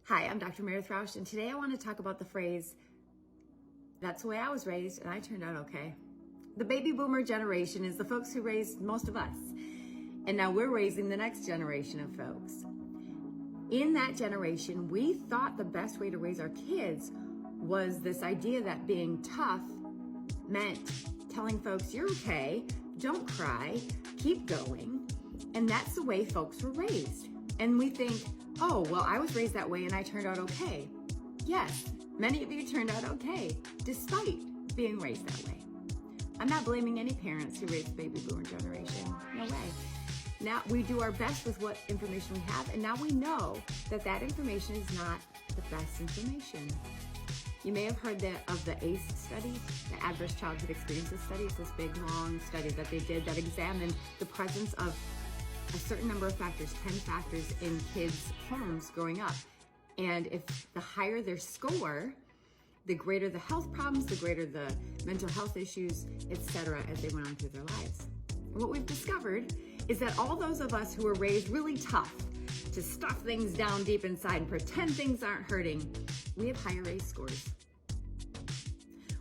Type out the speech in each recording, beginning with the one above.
Hi, I'm Dr. Meredith Rausch, and today I want to talk about the phrase, that's the way I was raised and I turned out okay. The baby boomer generation is the folks who raised most of us, and now we're raising the next generation of folks. In that generation, we thought the best way to raise our kids was this idea that being tough meant telling folks, you're okay, don't cry, keep going, and that's the way folks were raised. And we think, oh, well, I was raised that way and I turned out okay. Yes, many of you turned out okay, despite being raised that way. I'm not blaming any parents who raised the baby boomer generation, no way. Now, we do our best with what information we have, and now we know that that information is not the best information. You may have heard of the ACE study, the Adverse Childhood Experiences study. It's this big, long study that they did that examined the presence of a certain number of factors, 10 factors in kids' homes growing up. And if the higher their score, the greater the health problems, the greater the mental health issues, etc., as they went on through their lives. And what we've discovered is that all those of us who were raised really tough to stuff things down deep inside and pretend things aren't hurting, we have higher ACE scores.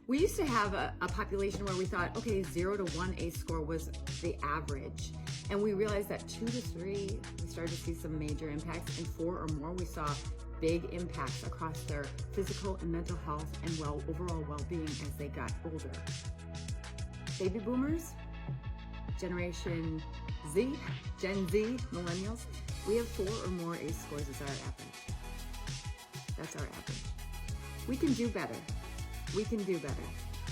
We used to have a population where we thought, okay, 0 to 1 ACE score was the average. And we realized that 2 to 3, we started to see some major impacts, and 4 or more, we saw big impacts across their physical and mental health and overall well-being as they got older. Baby boomers, Generation Z, Gen Z, millennials, we have 4 or more ACE scores as our average. That's our average. We can do better. We can do better.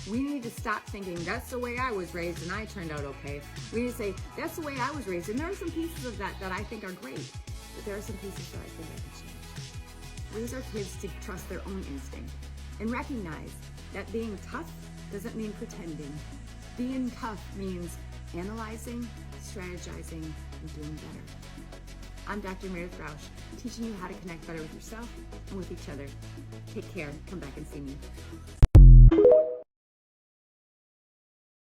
We need to stop thinking, that's the way I was raised and I turned out okay. We need to say, that's the way I was raised. And there are some pieces of that I think are great, but there are some pieces that I think I can change. Raise our kids to trust their own instinct and recognize that being tough doesn't mean pretending. Being tough means analyzing, strategizing, and doing better. I'm Dr. Meredith Rausch, teaching you how to connect better with yourself and with each other. Take care. Come back and see me.